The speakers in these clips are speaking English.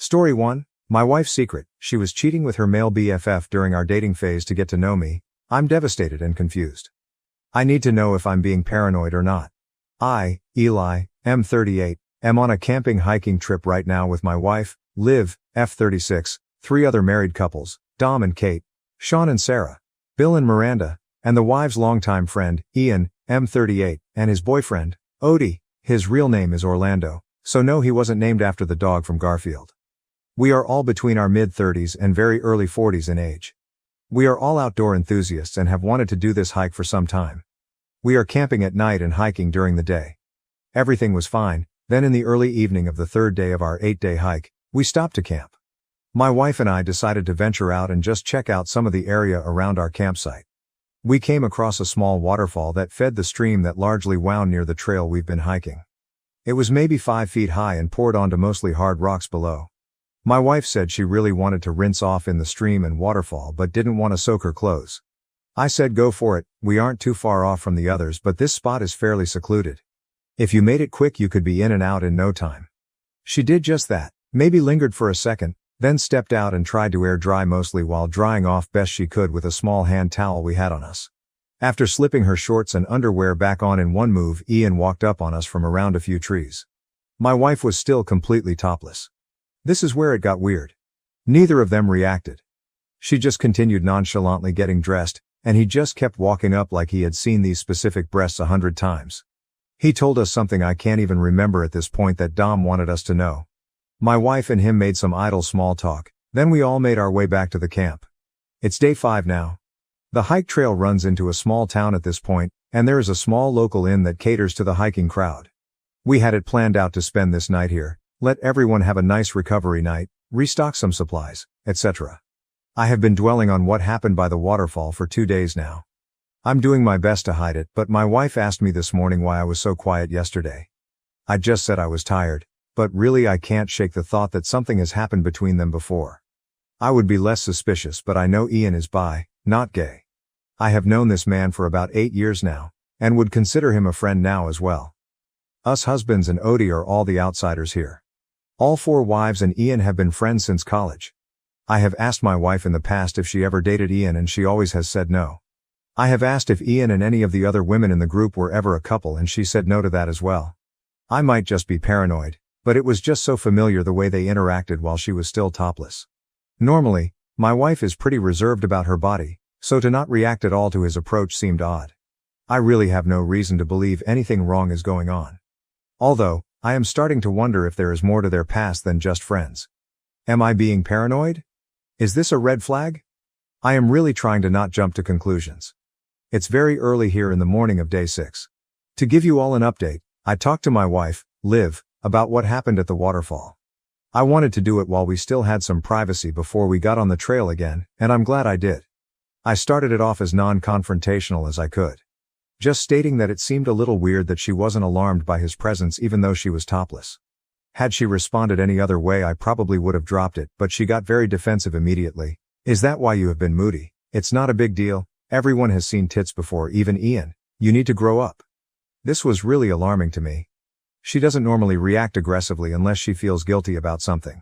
Story 1. My wife's secret. She was cheating with her male BFF during our dating phase to get to know me. I'm devastated and confused. I need to know if I'm being paranoid or not. I, Eli, M38, am on a camping hiking trip right now with my wife, Liv, F36, 3 other married couples, Dom and Cate, Sean and Sarah, Bill and Miranda, and the wife's longtime friend, Ian, M38, and his boyfriend, Odie. His real name is Orlando, so no, he wasn't named after the dog from Garfield. We are all between our mid-30s and very early 40s in age. We are all outdoor enthusiasts and have wanted to do this hike for some time. We are camping at night and hiking during the day. Everything was fine, then in the early evening of the 3rd day of our 8-day hike, we stopped to camp. My wife and I decided to venture out and just check out some of the area around our campsite. We came across a small waterfall that fed the stream that largely wound near the trail we've been hiking. It was maybe 5 feet high and poured onto mostly hard rocks below. My wife said she really wanted to rinse off in the stream and waterfall but didn't want to soak her clothes. I said go for it, we aren't too far off from the others but this spot is fairly secluded. If you made it quick you could be in and out in no time. She did just that, maybe lingered for a second, then stepped out and tried to air dry mostly while drying off best she could with a small hand towel we had on us. After slipping her shorts and underwear back on in one move, Ian walked up on us from around a few trees. My wife was still completely topless. This is where it got weird. Neither of them reacted. She just continued nonchalantly getting dressed, and he just kept walking up like he had seen these specific breasts 100 times. He told us something I can't even remember at this point that Dom wanted us to know. My wife and him made some idle small talk, then we all made our way back to the camp. It's day 5 now. The hike trail runs into a small town at this point, and there is a small local inn that caters to the hiking crowd. We had it planned out to spend this night here, let everyone have a nice recovery night, restock some supplies, etc. I have been dwelling on what happened by the waterfall for 2 days now. I'm doing my best to hide it, but my wife asked me this morning why I was so quiet yesterday. I just said I was tired, but really I can't shake the thought that something has happened between them before. I would be less suspicious, but I know Ian is bi, not gay. I have known this man for about 8 years now, and would consider him a friend now as well. Us husbands and Odie are all the outsiders here. All 4 wives and Ian have been friends since college. I have asked my wife in the past if she ever dated Ian and she always has said no. I have asked if Ian and any of the other women in the group were ever a couple and she said no to that as well. I might just be paranoid, but it was just so familiar the way they interacted while she was still topless. Normally, my wife is pretty reserved about her body, so to not react at all to his approach seemed odd. I really have no reason to believe anything wrong is going on. Although, I am starting to wonder if there is more to their past than just friends. Am I being paranoid? Is this a red flag? I am really trying to not jump to conclusions. It's very early here in the morning of day 6. To give you all an update, I talked to my wife, Liv, about what happened at the waterfall. I wanted to do it while we still had some privacy before we got on the trail again, and I'm glad I did. I started it off as non-confrontational as I could. Just stating that it seemed a little weird that she wasn't alarmed by his presence even though she was topless. Had she responded any other way I probably would have dropped it, but she got very defensive immediately. Is that why you have been moody? It's not a big deal, everyone has seen tits before, even Ian. You need to grow up. This was really alarming to me. She doesn't normally react aggressively unless she feels guilty about something.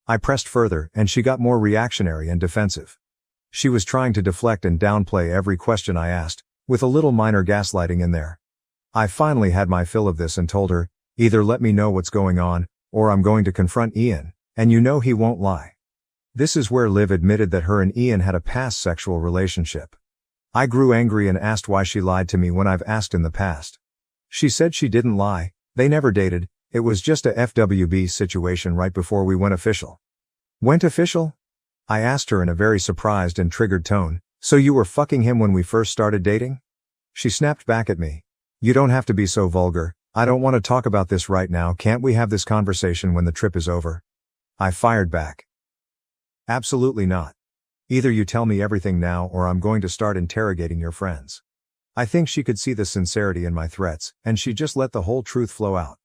I pressed further, and she got more reactionary and defensive. She was trying to deflect and downplay every question I asked, with a little minor gaslighting in there. I finally had my fill of this and told her, either let me know what's going on, or I'm going to confront Ian, and you know he won't lie. This is where Liv admitted that her and Ian had a past sexual relationship. I grew angry and asked why she lied to me when I've asked in the past. She said she didn't lie, they never dated, it was just a FWB situation right before we went official. Went official? I asked her in a very surprised and triggered tone. So you were fucking him when we first started dating? She snapped back at me. You don't have to be so vulgar, I don't want to talk about this right now, can't we have this conversation when the trip is over? I fired back. Absolutely not. Either you tell me everything now or I'm going to start interrogating your friends. I think she could see the sincerity in my threats, and she just let the whole truth flow out.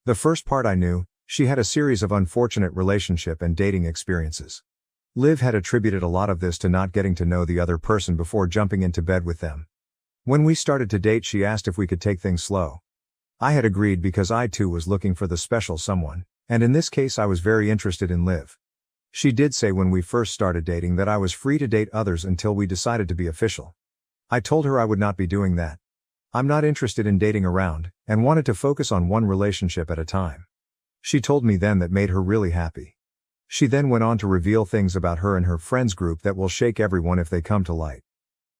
The first part I knew, she had a series of unfortunate relationship and dating experiences. Liv had attributed a lot of this to not getting to know the other person before jumping into bed with them. When we started to date, she asked if we could take things slow. I had agreed because I too was looking for the special someone, And in this case I was very interested in Liv. She did say when we first started dating that I was free to date others until we decided to be official. I told her I would not be doing that. I'm not interested in dating around, and wanted to focus on one relationship at a time. She told me then that made her really happy. She then went on to reveal things about her and her friends group that will shake everyone if they come to light.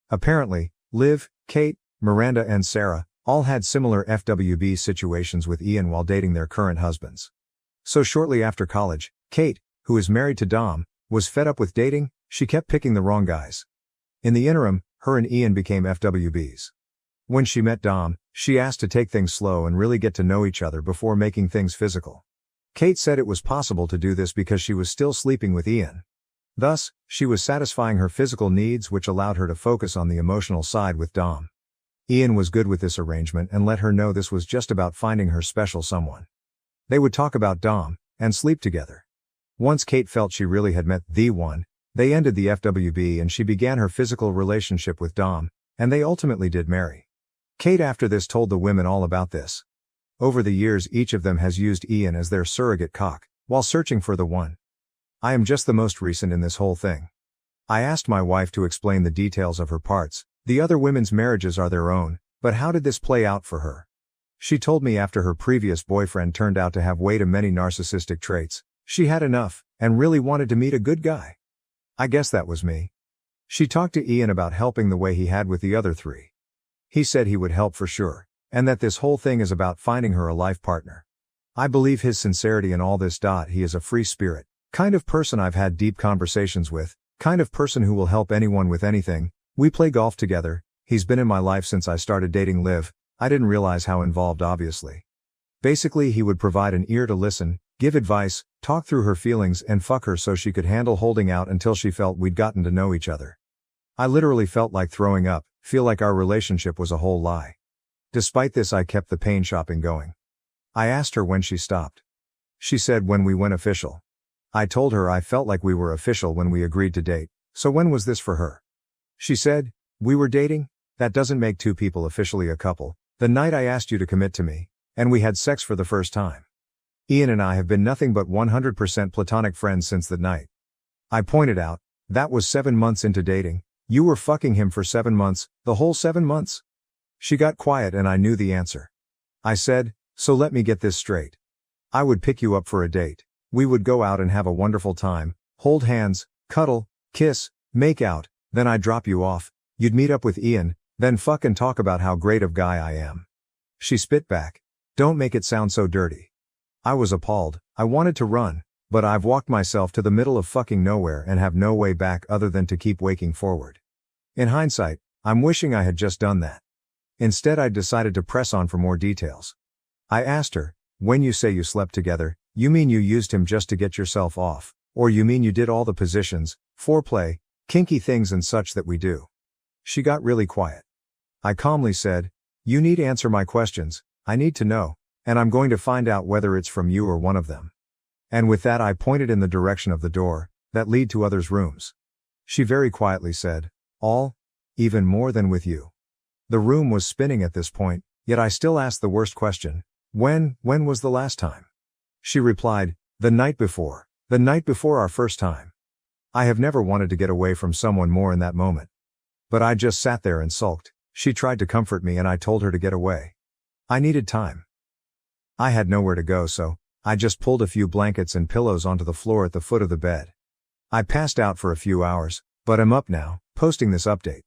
Apparently, Liv, Cate, Miranda and Sarah all had similar FWB situations with Ian while dating their current husbands. So shortly after college, Cate, who is married to Dom, was fed up with dating. She kept picking the wrong guys. In the interim, her and Ian became FWBs. When she met Dom, she asked to take things slow and really get to know each other before making things physical. Cate said it was possible to do this because she was still sleeping with Ian. Thus, she was satisfying her physical needs, which allowed her to focus on the emotional side with Dom. Ian was good with this arrangement and let her know this was just about finding her special someone. They would talk about Dom and sleep together. Once Cate felt she really had met the one, they ended the FWB and she began her physical relationship with Dom, and they ultimately did marry. Cate after this told the women all about this. Over the years each of them has used Ian as their surrogate cock, while searching for the one. I am just the most recent in this whole thing. I asked my wife to explain the details of her parts. The other women's marriages are their own, but how did this play out for her? She told me after her previous boyfriend turned out to have way too many narcissistic traits, she had enough, and really wanted to meet a good guy. I guess that was me. She talked to Ian about helping the way he had with the other three. He said he would help for sure, and that this whole thing is about finding her a life partner. I believe his sincerity in all this. He is a free spirit, kind of person I've had deep conversations with, kind of person who will help anyone with anything. We play golf together. He's been in my life since I started dating Liv. I didn't realize how involved obviously. Basically he would provide an ear to listen, give advice, talk through her feelings and fuck her so she could handle holding out until she felt we'd gotten to know each other. I literally felt like throwing up, feel like our relationship was a whole lie. Despite this I kept the pain shopping going. I asked her when she stopped. She said when we went official. I told her I felt like we were official when we agreed to date, so when was this for her? She said, we were dating? That doesn't make two people officially a couple. The night I asked you to commit to me, and we had sex for the first time. Ian and I have been nothing but 100% platonic friends since that night. I pointed out, that was 7 months into dating. You were fucking him for 7 months, the whole 7 months? She got quiet and I knew the answer. I said, so let me get this straight. I would pick you up for a date. We would go out and have a wonderful time, hold hands, cuddle, kiss, make out, then I'd drop you off, you'd meet up with Ian, then fuck and talk about how great of guy I am. She spit back. Don't make it sound so dirty. I was appalled. I wanted to run, but I've walked myself to the middle of fucking nowhere and have no way back other than to keep waking forward. In hindsight, I'm wishing I had just done that. Instead I decided to press on for more details. I asked her, when you say you slept together, you mean you used him just to get yourself off, or you mean you did all the positions, foreplay, kinky things and such that we do? She got really quiet. I calmly said, you need to answer my questions, I need to know, and I'm going to find out whether it's from you or one of them. And with that I pointed in the direction of the door, that lead to others' rooms. She very quietly said, all? Even more than with you. The room was spinning at this point, yet I still asked the worst question, when was the last time? She replied, the night before our first time. I have never wanted to get away from someone more in that moment. But I just sat there and sulked. She tried to comfort me and I told her to get away. I needed time. I had nowhere to go so, I just pulled a few blankets and pillows onto the floor at the foot of the bed. I passed out for a few hours, but I'm up now, posting this update.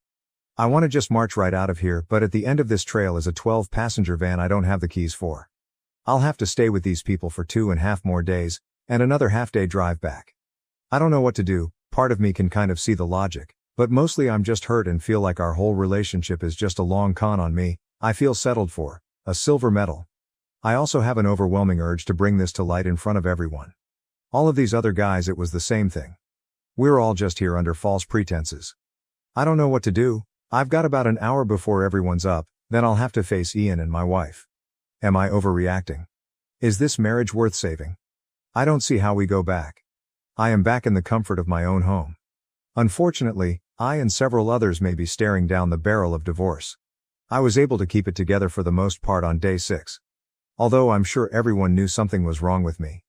I want to just march right out of here, but at the end of this trail is a 12-passenger van I don't have the keys for. I'll have to stay with these people for 2.5 more days, and another half-day drive back. I don't know what to do. Part of me can kind of see the logic, but mostly I'm just hurt and feel like our whole relationship is just a long con on me. I feel settled for a silver medal. I also have an overwhelming urge to bring this to light in front of everyone. All of these other guys, it was the same thing. We're all just here under false pretenses. I don't know what to do. I've got about an hour before everyone's up, then I'll have to face Ian and my wife. Am I overreacting? Is this marriage worth saving? I don't see how we go back. I am back in the comfort of my own home. Unfortunately, I and several others may be staring down the barrel of divorce. I was able to keep it together for the most part on day 6. Although I'm sure everyone knew something was wrong with me.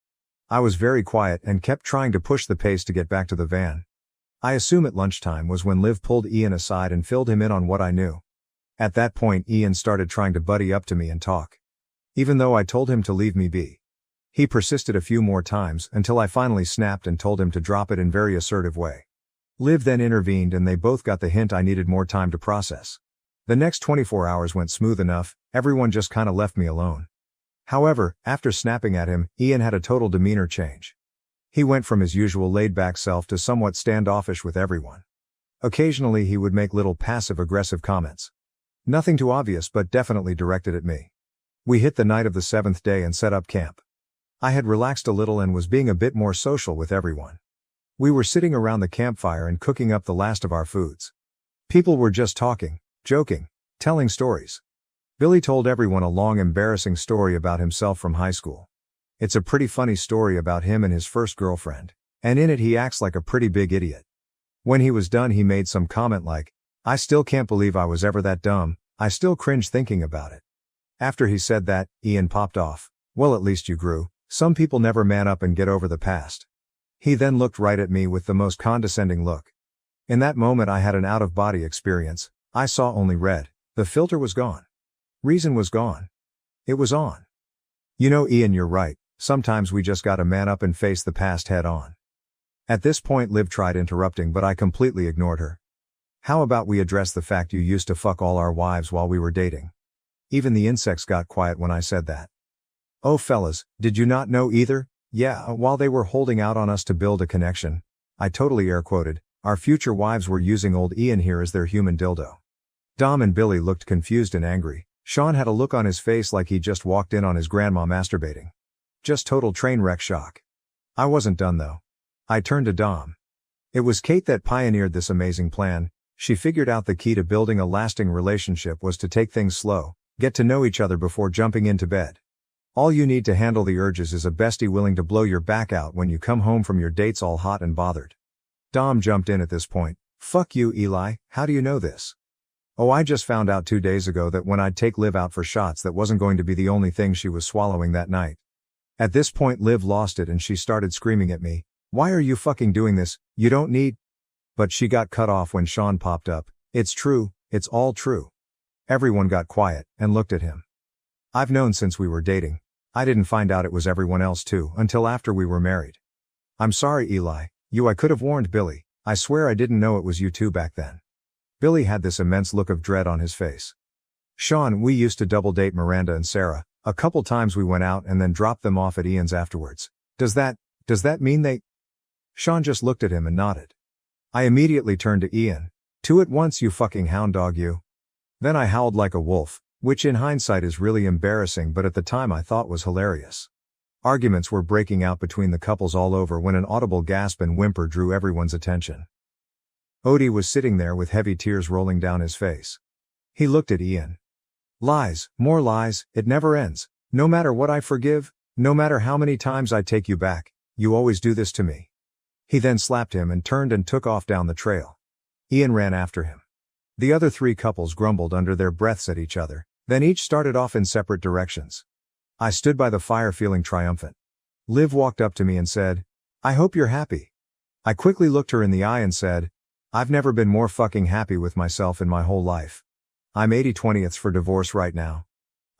I was very quiet and kept trying to push the pace to get back to the van. I assume at lunchtime was when Liv pulled Ian aside and filled him in on what I knew. At that point Ian started trying to buddy up to me and talk. Even though I told him to leave me be. He persisted a few more times until I finally snapped and told him to drop it in very assertive way. Liv then intervened and they both got the hint I needed more time to process. The next 24 hours went smooth enough, everyone just kinda left me alone. However, after snapping at him, Ian had a total demeanor change. He went from his usual laid-back self to somewhat standoffish with everyone. Occasionally he would make little passive-aggressive comments. Nothing too obvious but definitely directed at me. We hit the night of the 7th day and set up camp. I had relaxed a little and was being a bit more social with everyone. We were sitting around the campfire and cooking up the last of our foods. People were just talking, joking, telling stories. Billy told everyone a long embarrassing story about himself from high school. It's a pretty funny story about him and his first girlfriend, and in it he acts like a pretty big idiot. When he was done he made some comment like, "I still can't believe I was ever that dumb, I still cringe thinking about it." After he said that, Ian popped off. "Well, at least you grew. Some people never man up and get over the past." He then looked right at me with the most condescending look. In that moment I had an out-of-body experience. I saw only red. The filter was gone. Reason was gone. It was on. "You know, Ian, you're right. Sometimes we just gotta man up and face the past head on." At this point Liv tried interrupting but I completely ignored her. "How about we address the fact you used to fuck all our wives while we were dating?" Even the insects got quiet when I said that. "Oh fellas, did you not know either? Yeah, while they were holding out on us to build a connection," I totally air quoted, "our future wives were using old Ian here as their human dildo." Dom and Billy looked confused and angry. Sean had a look on his face like he just walked in on his grandma masturbating. Just total train wreck shock. I wasn't done though. I turned to Dom. It was Cate that pioneered this amazing plan. She figured out the key to building a lasting relationship was to take things slow, get to know each other before jumping into bed. All you need to handle the urges is a bestie willing to blow your back out when you come home from your dates all hot and bothered. Dom jumped in at this point. "Fuck you, Eli, how do you know this?" "Oh, I just found out 2 days ago that when I'd take Liv out for shots that wasn't going to be the only thing she was swallowing that night." At this point Liv lost it and she started screaming at me. "Why are you fucking doing this? You don't need..." But she got cut off when Sean popped up. "It's true, it's all true." Everyone got quiet and looked at him. "I've known since we were dating. I didn't find out it was everyone else too until after we were married." "I'm sorry, Eli. I could have warned Billy. I swear I didn't know it was you two back then." Billy had this immense look of dread on his face. "Sean, we used to double date Miranda and Sarah. A couple times we went out and then dropped them off at Ian's afterwards. Does that mean they..." Sean just looked at him and nodded. I immediately turned to Ian. "Two at once, you fucking hound dog, you." Then I howled like a wolf, which in hindsight is really embarrassing but at the time I thought was hilarious. Arguments were breaking out between the couples all over when an audible gasp and whimper drew everyone's attention. Odie was sitting there with heavy tears rolling down his face. He looked at Ian. "Lies, more lies, it never ends. No matter what I forgive, no matter how many times I take you back, you always do this to me." He then slapped him and turned and took off down the trail. Ian ran after him. The other 3 couples grumbled under their breaths at each other, then each started off in separate directions. I stood by the fire feeling triumphant. Liv walked up to me and said, "I hope you're happy." I quickly looked her in the eye and said, "I've never been more fucking happy with myself in my whole life. I'm 80/20ths for divorce right now.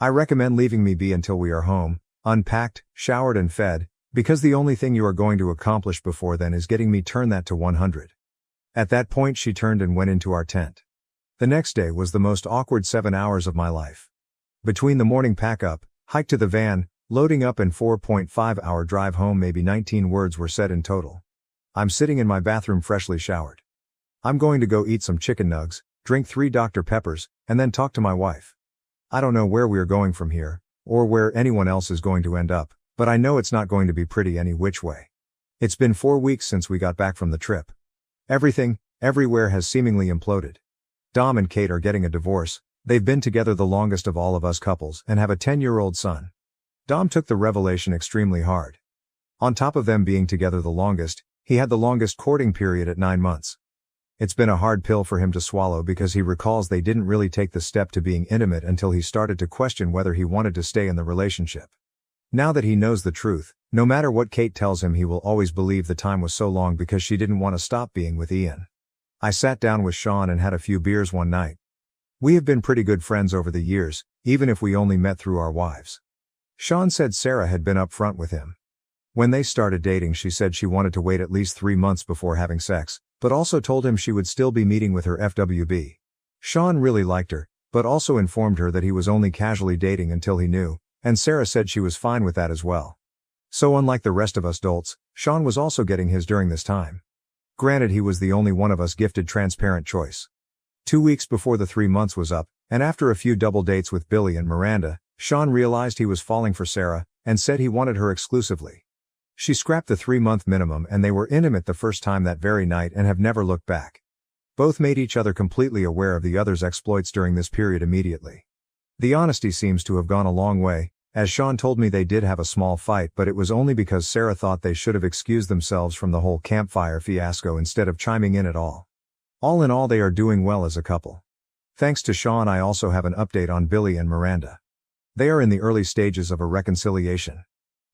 I recommend leaving me be until we are home, unpacked, showered and fed, because the only thing you are going to accomplish before then is getting me turn that to 100. At that point she turned and went into our tent. The next day was the most awkward 7 hours of my life. Between the morning pack-up, hike to the van, loading up and 4.5-hour drive home, maybe 19 words were said in total. I'm sitting in my bathroom freshly showered. I'm going to go eat some chicken nugs, drink 3 Dr. Peppers, and then talk to my wife. I don't know where we are going from here, or where anyone else is going to end up, but I know it's not going to be pretty any which way. It's been 4 weeks since we got back from the trip. Everything, everywhere has seemingly imploded. Dom and Cate are getting a divorce. They've been together the longest of all of us couples and have a 10-year-old son. Dom took the revelation extremely hard. On top of them being together the longest, he had the longest courting period at 9 months. It's been a hard pill for him to swallow because he recalls they didn't really take the step to being intimate until he started to question whether he wanted to stay in the relationship. Now that he knows the truth, No matter what Cate tells him, he will always believe the time was so long because she didn't want to stop being with Ian. I sat down with Sean and had a few beers one night. We have been pretty good friends over the years, even if we only met through our wives. Sean said Sarah had been upfront with him. When they started dating, she said she wanted to wait at least 3 months before having sex, but also told him she would still be meeting with her FWB. Sean really liked her, but also informed her that he was only casually dating until he knew, and Sarah said she was fine with that as well. So unlike the rest of us dolts, Sean was also getting his during this time. Granted, he was the only one of us gifted transparent choice. 2 weeks before the 3 months was up, and after a few double dates with Billy and Miranda, Sean realized he was falling for Sarah, and said he wanted her exclusively. She scrapped the 3-month minimum and they were intimate the first time that very night and have never looked back. Both made each other completely aware of the other's exploits during this period immediately. The honesty seems to have gone a long way, as Sean told me they did have a small fight, but it was only because Sarah thought they should have excused themselves from the whole campfire fiasco instead of chiming in at all. All in all, they are doing well as a couple. Thanks to Sean, I also have an update on Billy and Miranda. They are in the early stages of a reconciliation.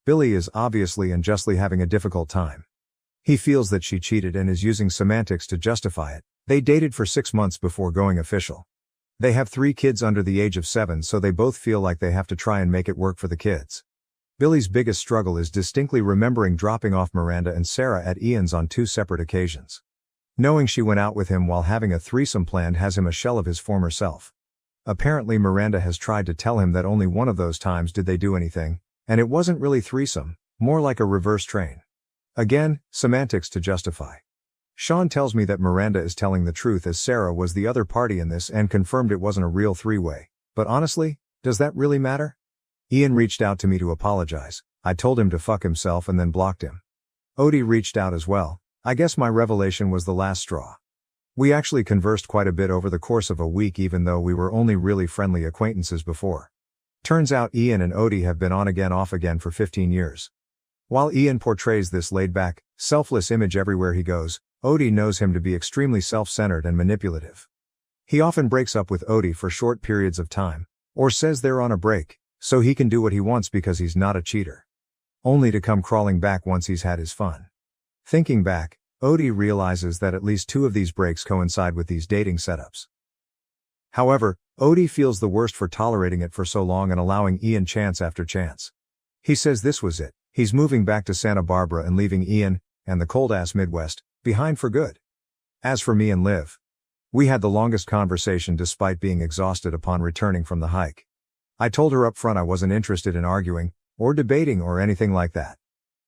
Billy is obviously and justly having a difficult time. He feels that she cheated and is using semantics to justify it. They dated for 6 months before going official. They have 3 kids under the age of 7, so they both feel like they have to try and make it work for the kids. Billy's biggest struggle is distinctly remembering dropping off Miranda and Sarah at Ian's on 2 separate occasions. Knowing she went out with him while having a threesome planned has him a shell of his former self. Apparently Miranda has tried to tell him that only one of those times did they do anything, and it wasn't really threesome, more like a reverse train. Again, semantics to justify. Sean tells me that Miranda is telling the truth as Sarah was the other party in this and confirmed it wasn't a real 3-way, but honestly, does that really matter? Ian reached out to me to apologize. I told him to fuck himself and then blocked him. Odie reached out as well. I guess my revelation was the last straw. We actually conversed quite a bit over the course of a week, even though we were only really friendly acquaintances before. Turns out Ian and Odie have been on again off again for 15 years. While Ian portrays this laid-back, selfless image everywhere he goes, Odie knows him to be extremely self-centered and manipulative. He often breaks up with Odie for short periods of time, or says they're on a break, so he can do what he wants because he's not a cheater. Only to come crawling back once he's had his fun. Thinking back, Odie realizes that at least 2 of these breaks coincide with these dating setups. However, Odie feels the worst for tolerating it for so long and allowing Ian chance after chance. He says this was it, he's moving back to Santa Barbara and leaving Ian, and the cold-ass Midwest, behind for good. As for me and Liv, we had the longest conversation despite being exhausted upon returning from the hike. I told her up front I wasn't interested in arguing, or debating or anything like that.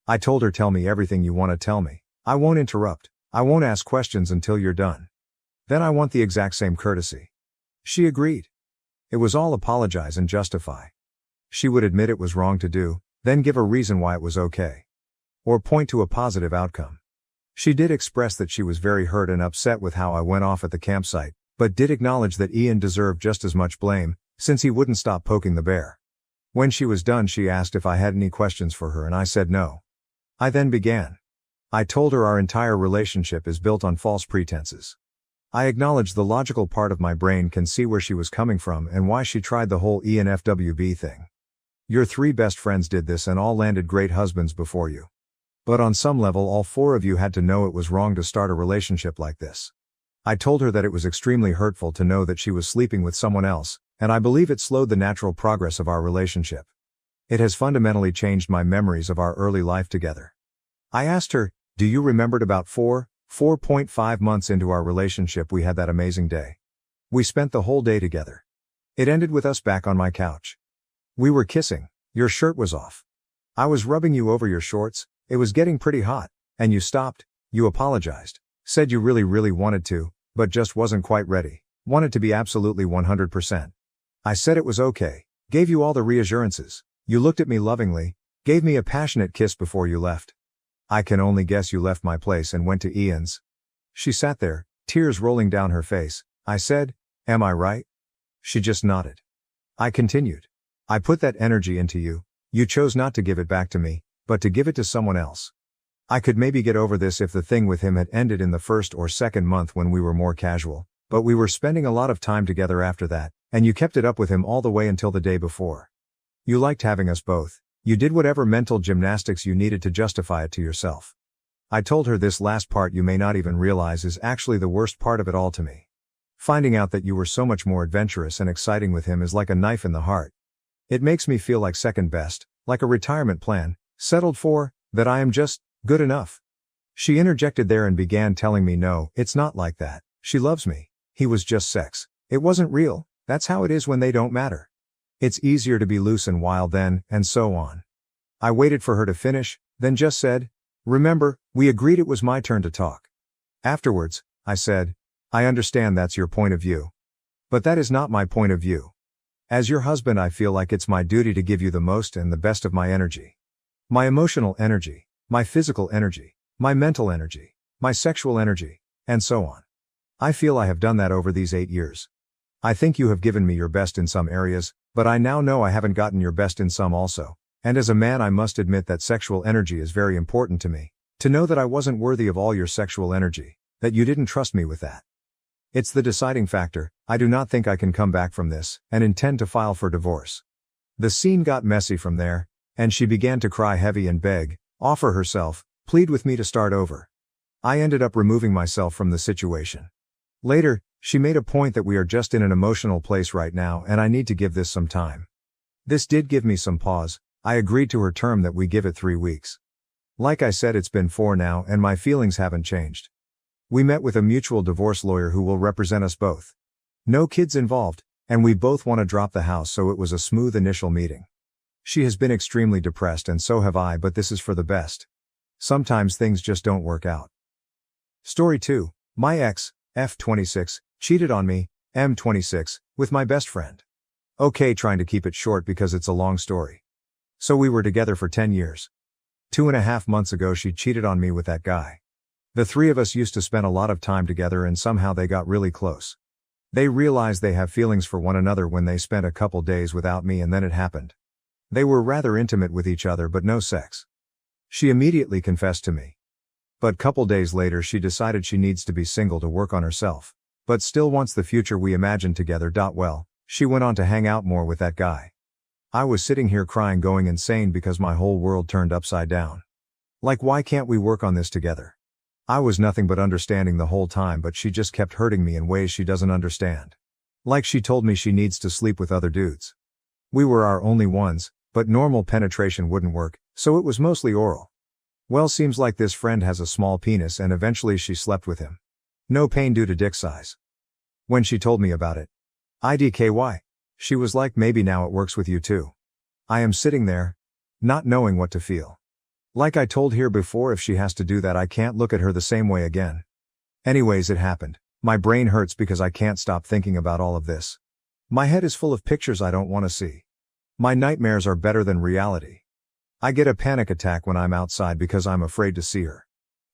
I told her, tell me everything you want to tell me. I won't interrupt. I won't ask questions until you're done. Then I want the exact same courtesy. She agreed. It was all apologize and justify. She would admit it was wrong to do, then give a reason why it was okay. Or point to a positive outcome. She did express that she was very hurt and upset with how I went off at the campsite, but did acknowledge that Ian deserved just as much blame, since he wouldn't stop poking the bear. When she was done, she asked if I had any questions for her and I said no. I then began. I told her our entire relationship is built on false pretenses. I acknowledged the logical part of my brain can see where she was coming from and why she tried the whole Ian FWB thing. Your 3 best friends did this and all landed great husbands before you. But on some level all 4 of you had to know it was wrong to start a relationship like this. I told her that it was extremely hurtful to know that she was sleeping with someone else, and I believe it slowed the natural progress of our relationship. It has fundamentally changed my memories of our early life together. I asked her, do you remember about 4.5 months into our relationship we had that amazing day? We spent the whole day together. It ended with us back on my couch. We were kissing, your shirt was off. I was rubbing you over your shorts, it was getting pretty hot, and you stopped, you apologized, said you really wanted to, but just wasn't quite ready, wanted to be absolutely 100%. I said it was okay, gave you all the reassurances, you looked at me lovingly, gave me a passionate kiss before you left. I can only guess you left my place and went to Ian's. She sat there, tears rolling down her face. I said, am I right? She just nodded. I continued. I put that energy into you. You chose not to give it back to me, but to give it to someone else. I could maybe get over this if the thing with him had ended in the 1st or 2nd month when we were more casual, but we were spending a lot of time together after that, and you kept it up with him all the way until the day before. You liked having us both. You did whatever mental gymnastics you needed to justify it to yourself. I told her this last part you may not even realize is actually the worst part of it all to me. Finding out that you were so much more adventurous and exciting with him is like a knife in the heart. It makes me feel like second best, like a retirement plan, settled for, that I am just good enough. She interjected there and began telling me no, it's not like that. She loves me. He was just sex. It wasn't real. That's how it is when they don't matter. It's easier to be loose and wild then, and so on. I waited for her to finish, then just said, remember, we agreed it was my turn to talk. Afterwards, I said, I understand that's your point of view. But that is not my point of view. As your husband, I feel like it's my duty to give you the most and the best of my energy. My emotional energy, my physical energy, my mental energy, my sexual energy, and so on. I feel I have done that over these 8 years. I think you have given me your best in some areas, but I now know I haven't gotten your best in some also. And as a man, I must admit that sexual energy is very important to me. To know that I wasn't worthy of all your sexual energy, that you didn't trust me with that. It's the deciding factor. I do not think I can come back from this, and intend to file for divorce. The scene got messy from there, and she began to cry heavy and beg, offer herself, plead with me to start over. I ended up removing myself from the situation. Later, she made a point that we are just in an emotional place right now and I need to give this some time. This did give me some pause. I agreed to her term that we give it 3 weeks. Like I said, it's been 4 now and my feelings haven't changed. We met with a mutual divorce lawyer who will represent us both. No kids involved, and we both want to drop the house, so it was a smooth initial meeting. She has been extremely depressed and so have I, but this is for the best. Sometimes things just don't work out. Story 2. My ex, F26, cheated on me, M26, with my best friend. Okay, trying to keep it short because it's a long story. So we were together for 10 years. 2.5 months ago she cheated on me with that guy. The 3 of us used to spend a lot of time together and somehow they got really close. They realized they have feelings for one another when they spent a couple days without me, and then it happened. They were rather intimate with each other but no sex. She immediately confessed to me. But couple days later she decided she needs to be single to work on herself, but still wants the future we imagined together. Well, she went on to hang out more with that guy. I was sitting here crying, going insane because my whole world turned upside down. Like, why can't we work on this together? I was nothing but understanding the whole time, but she just kept hurting me in ways she doesn't understand. Like she told me she needs to sleep with other dudes. We were our only ones, but normal penetration wouldn't work, so it was mostly oral. Well, seems like this friend has a small penis and eventually she slept with him. No pain due to dick size. When she told me about it, IDKY, she was like, maybe now it works with you too. I am sitting there, not knowing what to feel. Like I told here before, if she has to do that, I can't look at her the same way again. Anyways, it happened. My brain hurts because I can't stop thinking about all of this. My head is full of pictures I don't want to see. My nightmares are better than reality. I get a panic attack when I'm outside because I'm afraid to see her.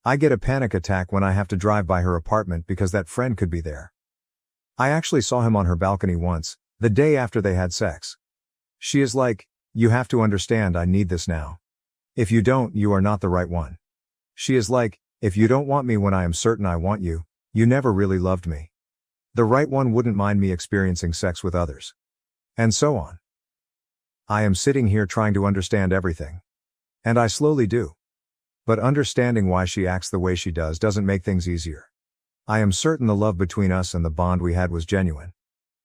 I get a panic attack when I have to drive by her apartment because that friend could be there. I actually saw him on her balcony once, the day after they had sex. She is like, you have to understand, I need this now. If you don't, you are not the right one. She is like, if you don't want me when I am certain I want you, you never really loved me. The right one wouldn't mind me experiencing sex with others. And so on. I am sitting here trying to understand everything. And I slowly do. But understanding why she acts the way she does doesn't make things easier. I am certain the love between us and the bond we had was genuine.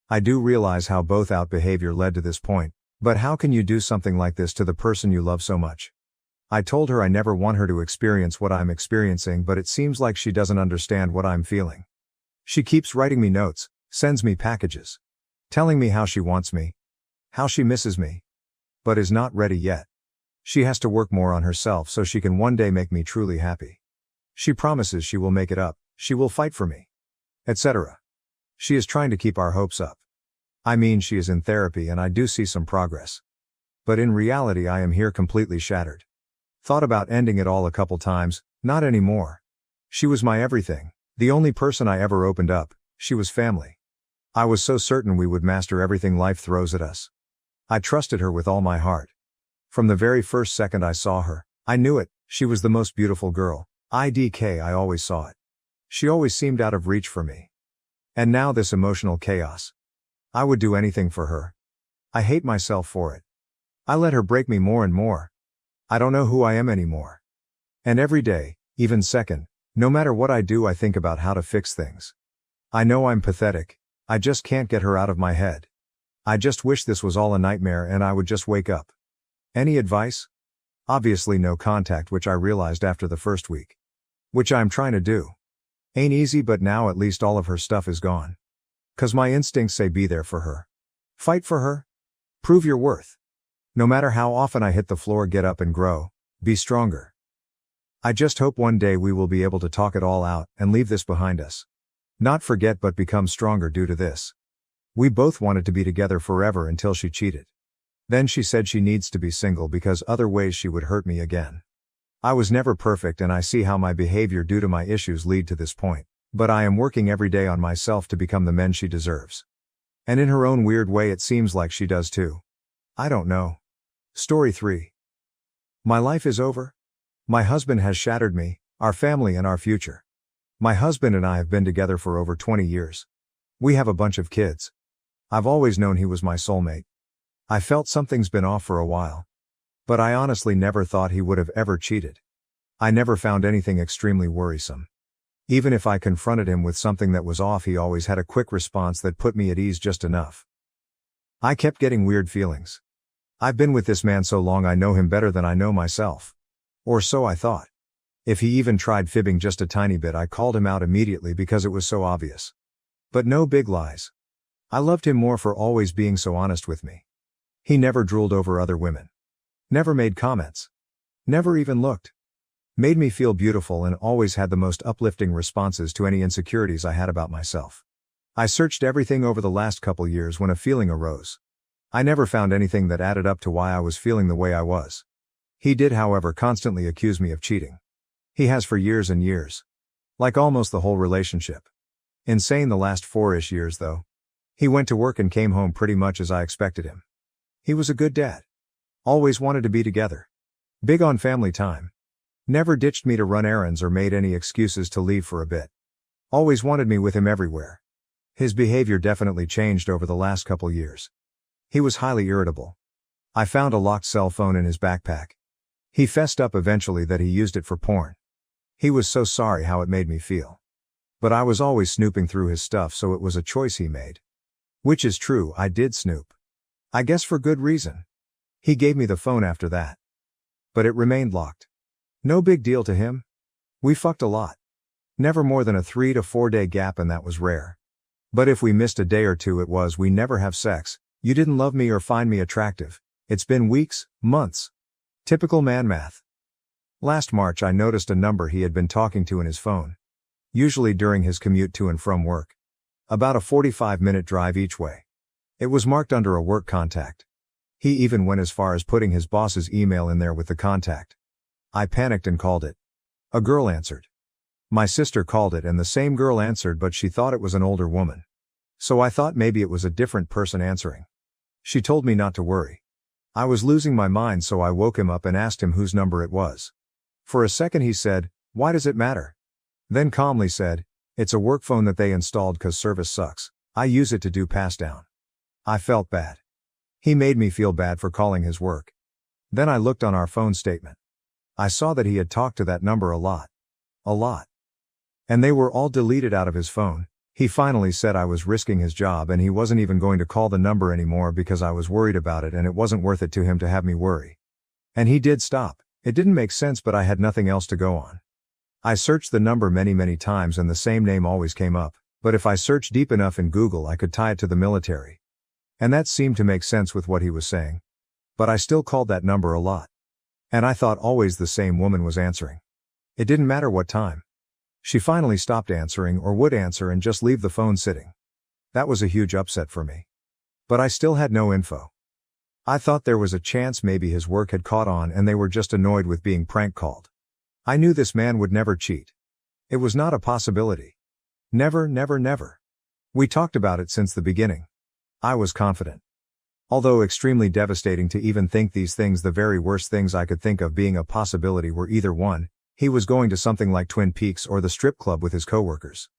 I do realize how both out behavior led to this point, but how can you do something like this to the person you love so much? I told her I never want her to experience what I'm experiencing, but it seems like she doesn't understand what I'm feeling. She keeps writing me notes, sends me packages, telling me how she wants me, how she misses me, but is not ready yet. She has to work more on herself so she can one day make me truly happy. She promises she will make it up, she will fight for me, etc. She is trying to keep our hopes up. I mean, she is in therapy and I do see some progress. But in reality I am here completely shattered. Thought about ending it all a couple times, not anymore. She was my everything, the only person I ever opened up. She was family. I was so certain we would master everything life throws at us. I trusted her with all my heart. From the very first second I saw her, I knew it, she was the most beautiful girl. IDK, I always saw it. She always seemed out of reach for me. And now this emotional chaos. I would do anything for her. I hate myself for it. I let her break me more and more. I don't know who I am anymore. And every day, even second, no matter what I do, I think about how to fix things. I know I'm pathetic. I just can't get her out of my head. I just wish this was all a nightmare and I would just wake up. Any advice? Obviously no contact, which I realized after the first week. Which I'm trying to do. Ain't easy, but now at least all of her stuff is gone. 'Cause my instincts say be there for her. Fight for her. Prove your worth. No matter how often I hit the floor, get up and grow. Be stronger. I just hope one day we will be able to talk it all out and leave this behind us. Not forget, but become stronger due to this. We both wanted to be together forever until she cheated. Then she said she needs to be single because other ways she would hurt me again. I was never perfect and I see how my behavior due to my issues lead to this point, but I am working every day on myself to become the man she deserves. And in her own weird way it seems like she does too. I don't know. Story 3. My life is over. My husband has shattered me, our family and our future. My husband and I have been together for over 20 years. We have a bunch of kids. I've always known he was my soulmate. I felt something's been off for a while. But I honestly never thought he would have ever cheated. I never found anything extremely worrisome. Even if I confronted him with something that was off, he always had a quick response that put me at ease just enough. I kept getting weird feelings. I've been with this man so long I know him better than I know myself. Or so I thought. If he even tried fibbing just a tiny bit, I called him out immediately because it was so obvious. But no big lies. I loved him more for always being so honest with me. He never drooled over other women. Never made comments. Never even looked. Made me feel beautiful and always had the most uplifting responses to any insecurities I had about myself. I searched everything over the last couple years when a feeling arose. I never found anything that added up to why I was feeling the way I was. He did, however, constantly accuse me of cheating. He has for years and years. Like almost the whole relationship. Insane the last 4-ish years though. He went to work and came home pretty much as I expected him. He was a good dad. Always wanted to be together. Big on family time. Never ditched me to run errands or made any excuses to leave for a bit. Always wanted me with him everywhere. His behavior definitely changed over the last couple years. He was highly irritable. I found a locked cell phone in his backpack. He fessed up eventually that he used it for porn. He was so sorry how it made me feel. But I was always snooping through his stuff, so it was a choice he made. Which is true, I did snoop. I guess for good reason. He gave me the phone after that. But it remained locked. No big deal to him. We fucked a lot. Never more than a 3 to 4 day gap, and that was rare. But if we missed a day or two, it was we never have sex. You didn't love me or find me attractive. It's been weeks, months. Typical man math. Last March I noticed a number he had been talking to in his phone. Usually during his commute to and from work. About a 45-minute drive each way. It was marked under a work contact. He even went as far as putting his boss's email in there with the contact. I panicked and called it. A girl answered. My sister called it and the same girl answered, but she thought it was an older woman. So I thought maybe it was a different person answering. She told me not to worry. I was losing my mind, so I woke him up and asked him whose number it was. For a second he said, "Why does it matter?" Then calmly said, "It's a work phone that they installed 'cause service sucks. I use it to do pass down." I felt bad. He made me feel bad for calling his work. Then I looked on our phone statement. I saw that he had talked to that number a lot. A lot. And they were all deleted out of his phone. He finally said I was risking his job and he wasn't even going to call the number anymore because I was worried about it and it wasn't worth it to him to have me worry. And he did stop. It didn't make sense, but I had nothing else to go on. I searched the number many times and the same name always came up, but if I searched deep enough in Google I could tie it to the military. And that seemed to make sense with what he was saying. But I still called that number a lot. And I thought always the same woman was answering. It didn't matter what time. She finally stopped answering or would answer and just leave the phone sitting. That was a huge upset for me. But I still had no info. I thought there was a chance maybe his work had caught on and they were just annoyed with being prank called. I knew this man would never cheat. It was not a possibility. Never. We talked about it since the beginning. I was confident. Although extremely devastating to even think these things, the very worst things I could think of being a possibility were either 1, he was going to something like Twin Peaks or the strip club with his coworkers.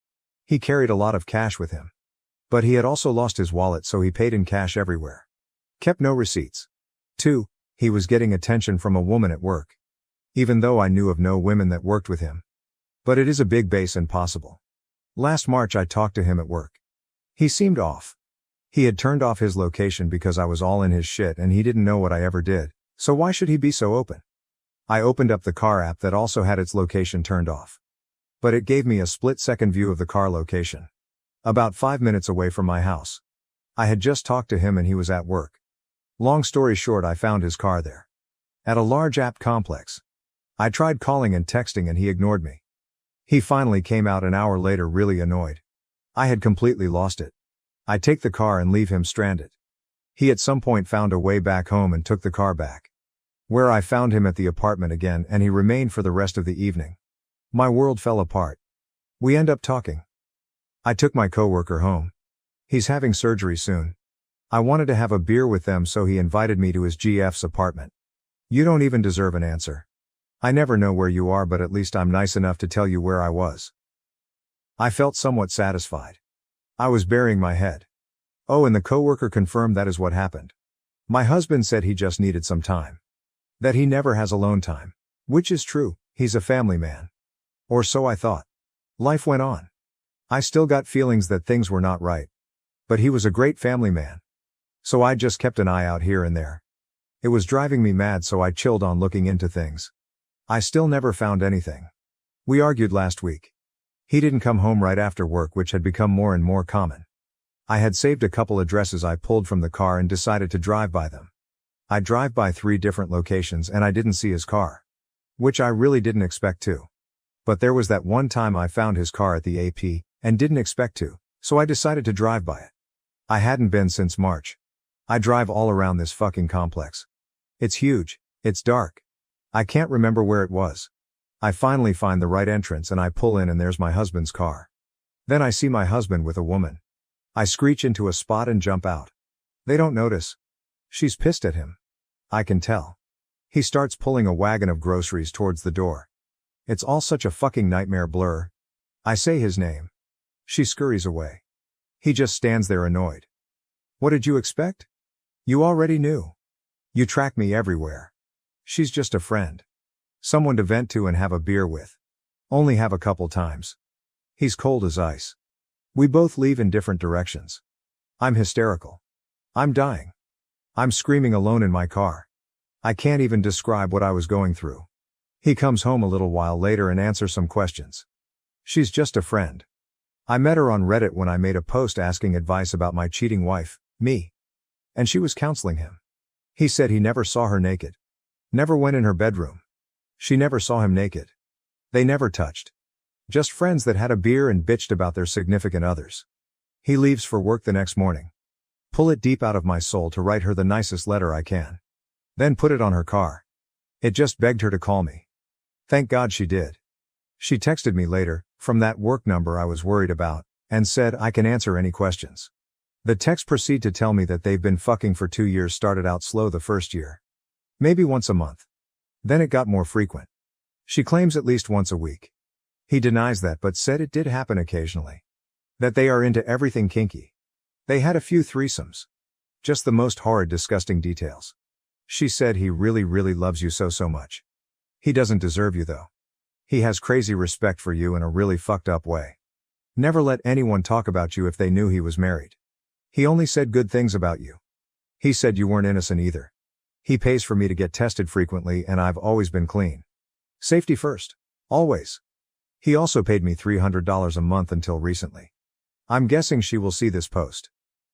He carried a lot of cash with him. But he had also lost his wallet, so he paid in cash everywhere. Kept no receipts. 2, He was getting attention from a woman at work. Even though I knew of no women that worked with him. But it is a big base and possible. Last March I talked to him at work. He seemed off. He had turned off his location because I was all in his shit and he didn't know what I ever did, so why should he be so open? I opened up the car app that also had its location turned off. But it gave me a split-second view of the car location. About 5 minutes away from my house. I had just talked to him and he was at work. Long story short, I found his car there. At a large app complex. I tried calling and texting and he ignored me. He finally came out an hour later really annoyed. I had completely lost it. I take the car and leave him stranded. He at some point found a way back home and took the car back. Where I found him at the apartment again and he remained for the rest of the evening. My world fell apart. We end up talking. I took my coworker home. He's having surgery soon. I wanted to have a beer with them so he invited me to his GF's apartment. You don't even deserve an answer. I never know where you are, but at least I'm nice enough to tell you where I was. I felt somewhat satisfied. I was burying my head. Oh, and the coworker confirmed that is what happened. My husband said he just needed some time. That he never has alone time. Which is true, he's a family man. Or so I thought. Life went on. I still got feelings that things were not right. But he was a great family man. So I just kept an eye out here and there. It was driving me mad, so I chilled on looking into things. I still never found anything. We argued last week. He didn't come home right after work, which had become more and more common. I had saved a couple addresses I pulled from the car and decided to drive by them. I drive by 3 different locations and I didn't see his car. Which I really didn't expect to. But there was that one time I found his car at the AP, and didn't expect to, so I decided to drive by it. I hadn't been since March. I drive all around this fucking complex. It's huge, it's dark. I can't remember where it was. I finally find the right entrance and I pull in and there's my husband's car. Then I see my husband with a woman. I screech into a spot and jump out. They don't notice. She's pissed at him. I can tell. He starts pulling a wagon of groceries towards the door. It's all such a fucking nightmare blur. I say his name. She scurries away. He just stands there annoyed. What did you expect? You already knew. You track me everywhere. She's just a friend. Someone to vent to and have a beer with. Only have a couple times. He's cold as ice. We both leave in different directions. I'm hysterical. I'm dying. I'm screaming alone in my car. I can't even describe what I was going through. He comes home a little while later and answers some questions. She's just a friend. I met her on Reddit when I made a post asking advice about my cheating wife, me. And she was counseling him. He said he never saw her naked. Never went in her bedroom. She never saw him naked. They never touched. Just friends that had a beer and bitched about their significant others. He leaves for work the next morning. Pull it deep out of my soul to write her the nicest letter I can. Then put it on her car. It just begged her to call me. Thank God she did. She texted me later, from that work number I was worried about, and said I can answer any questions. The text proceed to tell me that they've been fucking for 2 years, started out slow the first year. Maybe once a month. Then it got more frequent. She claims at least once a week. He denies that but said it did happen occasionally. That they are into everything kinky. They had a few threesomes. Just the most horrid, disgusting details. She said he really loves you so much. He doesn't deserve you though. He has crazy respect for you in a really fucked up way. Never let anyone talk about you if they knew he was married. He only said good things about you. He said you weren't innocent either. He pays for me to get tested frequently and I've always been clean. Safety first. Always. He also paid me $300 a month until recently. I'm guessing she will see this post.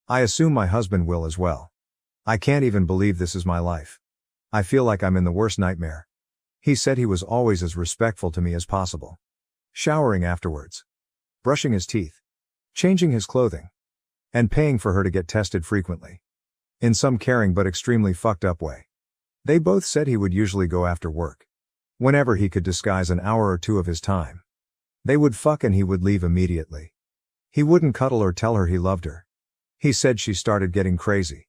I assume my husband will as well. I can't even believe this is my life. I feel like I'm in the worst nightmare. He said he was always as respectful to me as possible. Showering afterwards. Brushing his teeth. Changing his clothing. And paying for her to get tested frequently. In some caring but extremely fucked up way. They both said he would usually go after work. Whenever he could disguise an hour or 2 of his time. They would fuck and he would leave immediately. He wouldn't cuddle or tell her he loved her. He said she started getting crazy.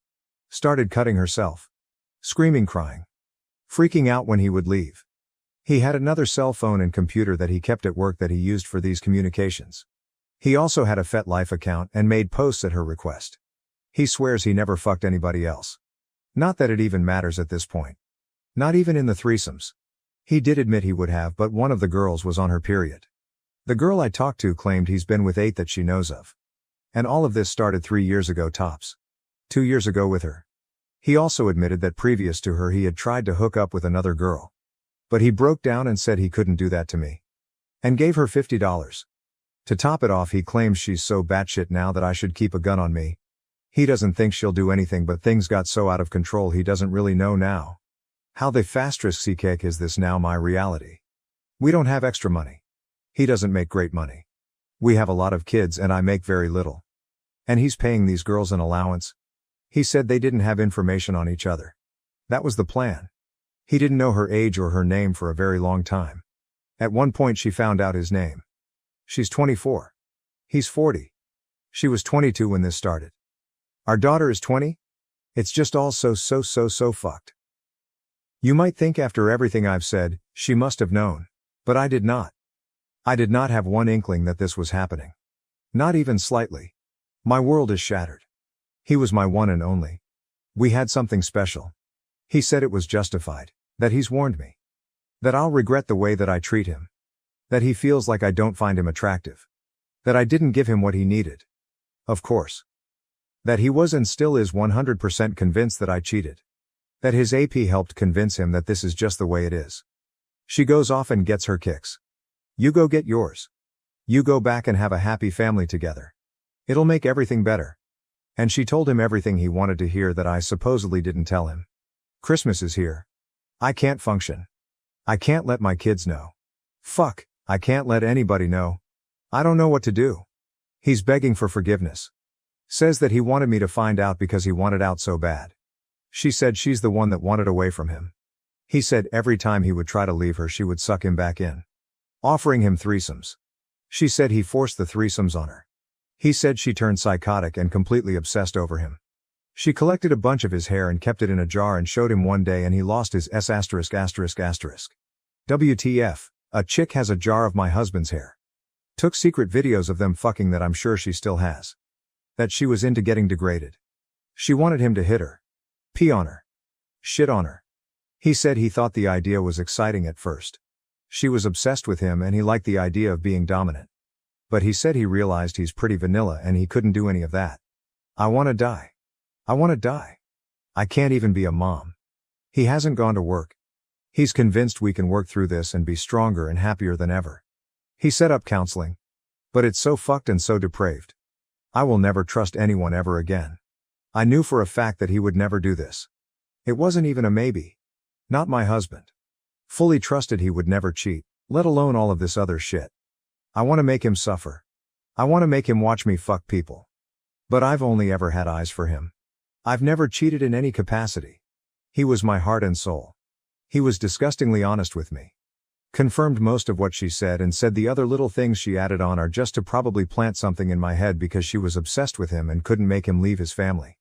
Started cutting herself. Screaming, crying. Freaking out when he would leave. He had another cell phone and computer that he kept at work that he used for these communications. He also had a FetLife account and made posts at her request. He swears he never fucked anybody else. Not that it even matters at this point. Not even in the threesomes. He did admit he would have, but one of the girls was on her period. The girl I talked to claimed he's been with 8 that she knows of. And all of this started 3 years ago tops. 2 years ago with her. He also admitted that previous to her he had tried to hook up with another girl. But he broke down and said he couldn't do that to me. And gave her $50. To top it off, he claims she's so batshit now that I should keep a gun on me. He doesn't think she'll do anything, but things got so out of control he doesn't really know now. How the fastrisk cake is this now my reality. We don't have extra money. He doesn't make great money. We have a lot of kids and I make very little. And he's paying these girls an allowance. He said they didn't have information on each other. That was the plan. He didn't know her age or her name for a very long time. At one point she found out his name. She's 24. He's 40. She was 22 when this started. Our daughter is 20? It's just all so fucked. You might think after everything I've said, she must have known. But I did not. I did not have one inkling that this was happening. Not even slightly. My world is shattered. He was my one and only. We had something special. He said it was justified, that he's warned me. That I'll regret the way that I treat him. That he feels like I don't find him attractive. That I didn't give him what he needed. Of course. That he was and still is 100% convinced that I cheated. That his AP helped convince him that this is just the way it is. She goes off and gets her kicks. You go get yours. You go back and have a happy family together. It'll make everything better. And she told him everything he wanted to hear that I supposedly didn't tell him. Christmas is here. I can't function. I can't let my kids know. Fuck, I can't let anybody know. I don't know what to do. He's begging for forgiveness. Says that he wanted me to find out because he wanted out so bad. She said she's the one that wanted away from him. He said every time he would try to leave her she would suck him back in. Offering him threesomes. She said he forced the threesomes on her. He said she turned psychotic and completely obsessed over him. She collected a bunch of his hair and kept it in a jar and showed him one day and he lost his S******. WTF, a chick has a jar of my husband's hair. Took secret videos of them fucking that I'm sure she still has. That she was into getting degraded. She wanted him to hit her. Pee on her. Shit on her. He said he thought the idea was exciting at first. She was obsessed with him and he liked the idea of being dominant. But he said he realized he's pretty vanilla and he couldn't do any of that. I wanna die. I wanna die. I can't even be a mom. He hasn't gone to work. He's convinced we can work through this and be stronger and happier than ever. He set up counseling. But it's so fucked and so depraved. I will never trust anyone ever again. I knew for a fact that he would never do this. It wasn't even a maybe. Not my husband. Fully trusted he would never cheat, let alone all of this other shit. I want to make him suffer. I want to make him watch me fuck people. But I've only ever had eyes for him. I've never cheated in any capacity. He was my heart and soul. He was disgustingly honest with me. Confirmed most of what she said and said the other little things she added on are just to probably plant something in my head because she was obsessed with him and couldn't make him leave his family.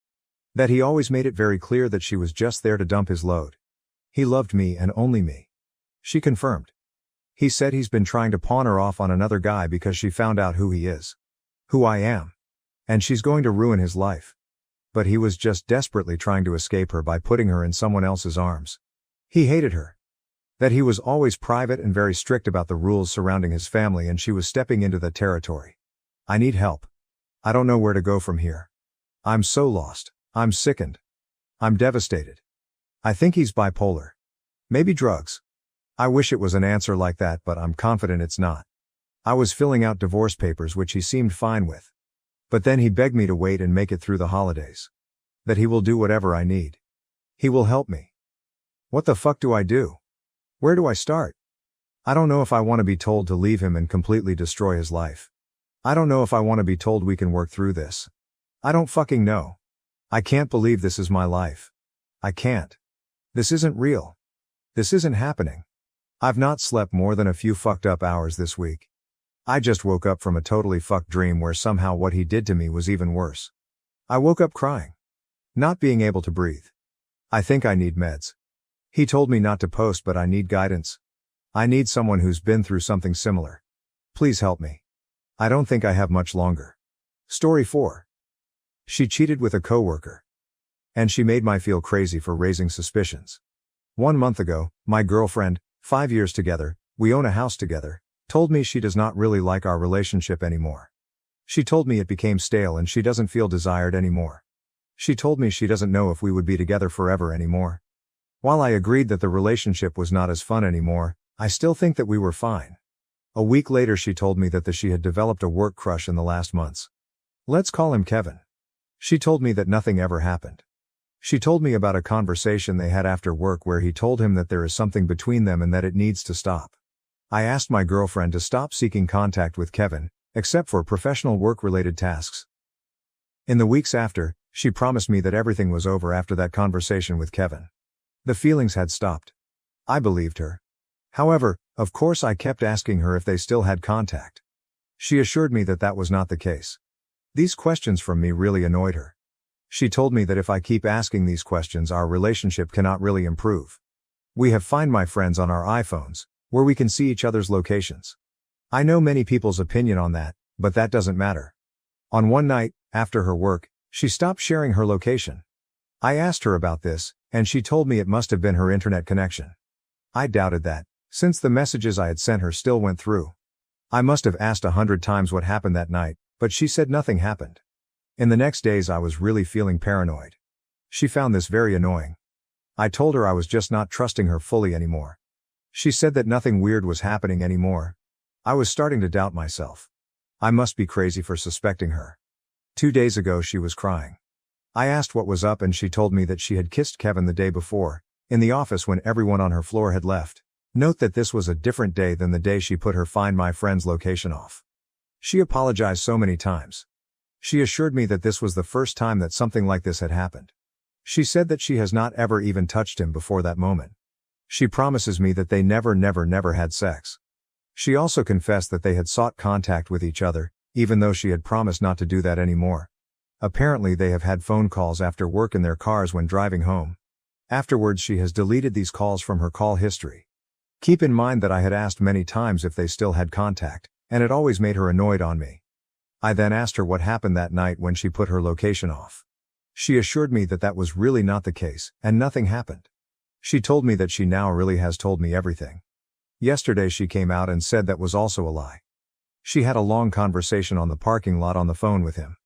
That he always made it very clear that she was just there to dump his load. He loved me and only me. She confirmed. He said he's been trying to pawn her off on another guy because she found out who he is. Who I am. And she's going to ruin his life. But he was just desperately trying to escape her by putting her in someone else's arms. He hated her. That he was always private and very strict about the rules surrounding his family and she was stepping into that territory. I need help. I don't know where to go from here. I'm so lost. I'm sickened. I'm devastated. I think he's bipolar. Maybe drugs. I wish it was an answer like that, but I'm confident it's not. I was filling out divorce papers which he seemed fine with. But then he begged me to wait and make it through the holidays. That he will do whatever I need. He will help me. What the fuck do I do? Where do I start? I don't know if I want to be told to leave him and completely destroy his life. I don't know if I want to be told we can work through this. I don't fucking know. I can't believe this is my life. I can't. This isn't real. This isn't happening. I've not slept more than a few fucked up hours this week. I just woke up from a totally fucked dream where somehow what he did to me was even worse. I woke up crying. Not being able to breathe. I think I need meds. He told me not to post, but I need guidance. I need someone who's been through something similar. Please help me. I don't think I have much longer. Story 4. She cheated with a coworker. And she made me feel crazy for raising suspicions. 1 month ago, my girlfriend, 5 years together, we own a house together, told me she does not really like our relationship anymore. She told me it became stale and she doesn't feel desired anymore. She told me she doesn't know if we would be together forever anymore. While I agreed that the relationship was not as fun anymore, I still think that we were fine. A week later she told me that she had developed a work crush in the last months. Let's call him Kevin. She told me that nothing ever happened. She told me about a conversation they had after work where he told him that there is something between them and that it needs to stop. I asked my girlfriend to stop seeking contact with Kevin, except for professional work-related tasks. In the weeks after, she promised me that everything was over after that conversation with Kevin. The feelings had stopped. I believed her. However, of course I kept asking her if they still had contact. She assured me that that was not the case. These questions from me really annoyed her. She told me that if I keep asking these questions our relationship cannot really improve. We have Find My Friends on our iPhones, where we can see each other's locations. I know many people's opinion on that, but that doesn't matter. On one night, after her work, she stopped sharing her location. I asked her about this, and she told me it must have been her internet connection. I doubted that, since the messages I had sent her still went through. I must have asked 100 times what happened that night, but she said nothing happened. In the next days I was really feeling paranoid. She found this very annoying. I told her I was just not trusting her fully anymore. She said that nothing weird was happening anymore. I was starting to doubt myself. I must be crazy for suspecting her. 2 days ago she was crying. I asked what was up and she told me that she had kissed Kevin the day before, in the office when everyone on her floor had left. Note that this was a different day than the day she put her Find My Friends location off. She apologized so many times. She assured me that this was the first time that something like this had happened. She said that she has not ever even touched him before that moment. She promises me that they never had sex. She also confessed that they had sought contact with each other, even though she had promised not to do that anymore. Apparently they have had phone calls after work in their cars when driving home. Afterwards she has deleted these calls from her call history. Keep in mind that I had asked many times if they still had contact, and it always made her annoyed on me. I then asked her what happened that night when she put her location off. She assured me that that was really not the case, and nothing happened. She told me that she now really has told me everything. Yesterday she came out and said that was also a lie. She had a long conversation on the parking lot on the phone with him.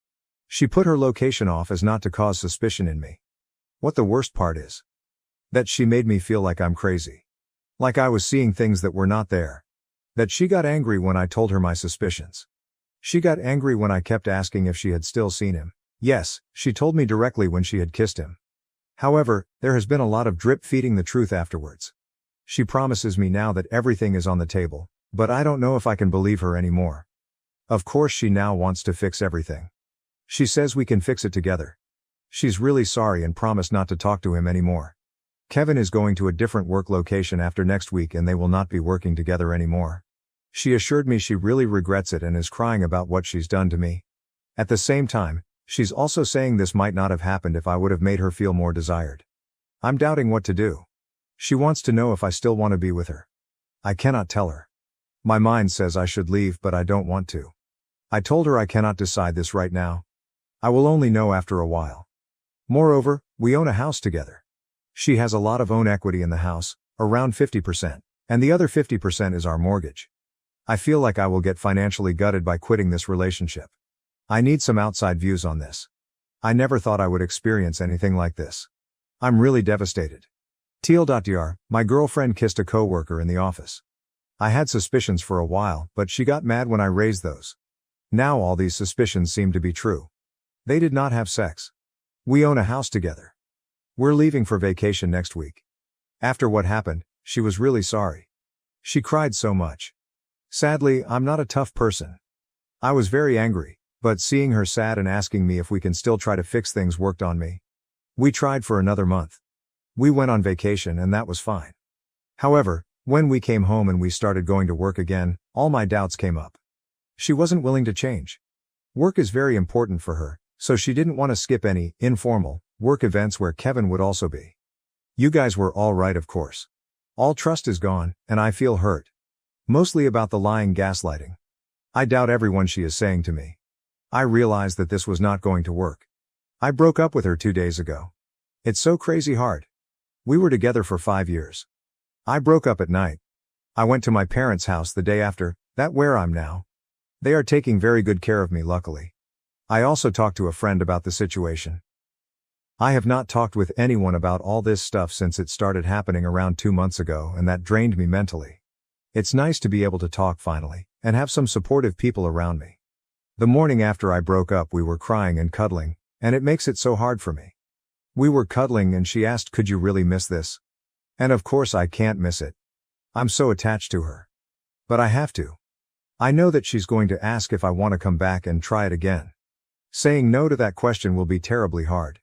She put her location off as not to cause suspicion in me. What the worst part is? That she made me feel like I'm crazy. Like I was seeing things that were not there. That she got angry when I told her my suspicions. She got angry when I kept asking if she had still seen him. Yes, she told me directly when she had kissed him. However, there has been a lot of drip feeding the truth afterwards. She promises me now that everything is on the table, but I don't know if I can believe her anymore. Of course she now wants to fix everything. She says we can fix it together. She's really sorry and promised not to talk to him anymore. Kevin is going to a different work location after next week and they will not be working together anymore. She assured me she really regrets it and is crying about what she's done to me. At the same time, she's also saying this might not have happened if I would have made her feel more desired. I'm doubting what to do. She wants to know if I still want to be with her. I cannot tell her. My mind says I should leave but I don't want to. I told her I cannot decide this right now. I will only know after a while. Moreover, we own a house together. She has a lot of own equity in the house, around 50%, and the other 50% is our mortgage. I feel like I will get financially gutted by quitting this relationship. I need some outside views on this. I never thought I would experience anything like this. I'm really devastated. TL.dr, my girlfriend kissed a coworker in the office. I had suspicions for a while, but she got mad when I raised those. Now all these suspicions seem to be true. They did not have sex. We own a house together. We're leaving for vacation next week. After what happened, she was really sorry. She cried so much. Sadly, I'm not a tough person. I was very angry, but seeing her sad and asking me if we can still try to fix things worked on me. We tried for another month. We went on vacation and that was fine. However, when we came home and we started going to work again, all my doubts came up. She wasn't willing to change. Work is very important for her, so she didn't want to skip any informal work events where Kevin would also be. You guys were all right, of course. All trust is gone, and I feel hurt. Mostly about the lying gaslighting. I doubt everyone she is saying to me. I realized that this was not going to work. I broke up with her 2 days ago. It's so crazy hard. We were together for 5 years. I broke up at night. I went to my parents' house the day after, that where I'm now. They are taking very good care of me, luckily. I also talked to a friend about the situation. I have not talked with anyone about all this stuff since it started happening around 2 months ago, and that drained me mentally. It's nice to be able to talk finally, and have some supportive people around me. The morning after I broke up we were crying and cuddling, and it makes it so hard for me. We were cuddling and she asked, "Could you really miss this?" And of course I can't miss it. I'm so attached to her. But I have to. I know that she's going to ask if I want to come back and try it again. Saying no to that question will be terribly hard.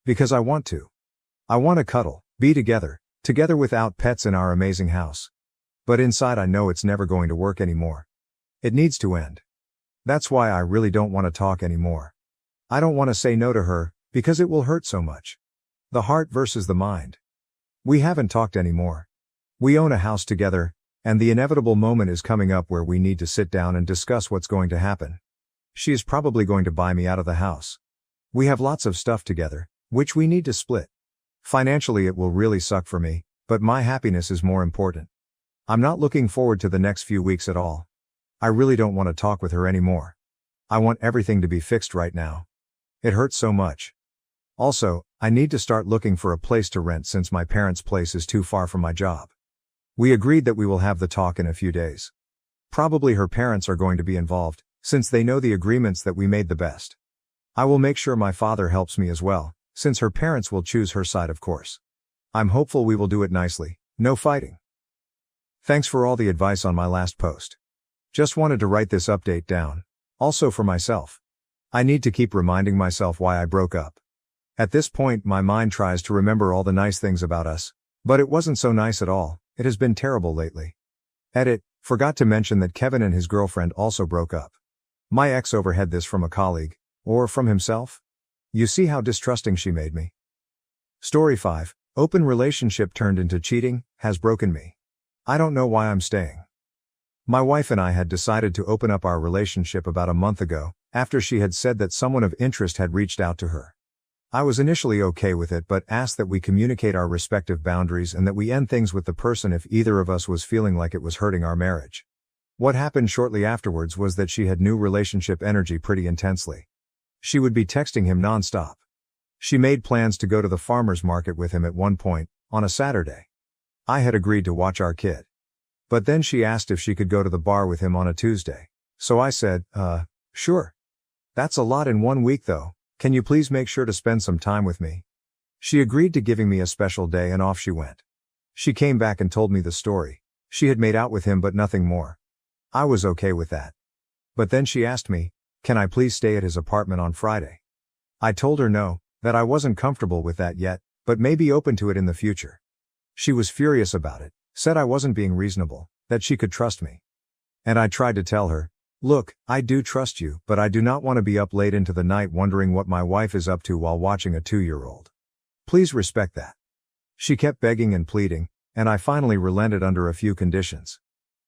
Because I want to. I want to cuddle, be together without pets in our amazing house. But inside I know it's never going to work anymore. It needs to end. That's why I really don't want to talk anymore. I don't want to say no to her, because it will hurt so much. The heart versus the mind. We haven't talked anymore. We own a house together, and the inevitable moment is coming up where we need to sit down and discuss what's going to happen. She is probably going to buy me out of the house. We have lots of stuff together, which we need to split. Financially it will really suck for me, but my happiness is more important. I'm not looking forward to the next few weeks at all. I really don't want to talk with her anymore. I want everything to be fixed right now. It hurts so much. Also, I need to start looking for a place to rent since my parents' place is too far from my job. We agreed that we will have the talk in a few days. Probably her parents are going to be involved, since they know the agreements that we made the best. I will make sure my father helps me as well, since her parents will choose her side of course. I'm hopeful we will do it nicely, no fighting. Thanks for all the advice on my last post. Just wanted to write this update down. Also for myself. I need to keep reminding myself why I broke up. At this point my mind tries to remember all the nice things about us, but it wasn't so nice at all. It has been terrible lately. Edit, forgot to mention that Kevin and his girlfriend also broke up. My ex overheard this from a colleague, or from himself? You see how distrusting she made me. Story 5, open relationship turned into cheating, has broken me. I don't know why I'm staying. My wife and I had decided to open up our relationship about a month ago, after she had said that someone of interest had reached out to her. I was initially okay with it but asked that we communicate our respective boundaries and that we end things with the person if either of us was feeling like it was hurting our marriage. What happened shortly afterwards was that she had new relationship energy pretty intensely. She would be texting him non-stop. She made plans to go to the farmer's market with him at one point, on a Saturday. I had agreed to watch our kid. But then she asked if she could go to the bar with him on a Tuesday. So I said, sure. That's a lot in 1 week though, can you please make sure to spend some time with me? She agreed to giving me a special day and off she went. She came back and told me the story. She had made out with him but nothing more. I was okay with that. But then she asked me, can I please stay at his apartment on Friday? I told her no, that I wasn't comfortable with that yet, but may be open to it in the future. She was furious about it, said I wasn't being reasonable, that she could trust me. And I tried to tell her, look, I do trust you, but I do not want to be up late into the night wondering what my wife is up to while watching a 2-year-old. Please respect that. She kept begging and pleading, and I finally relented under a few conditions.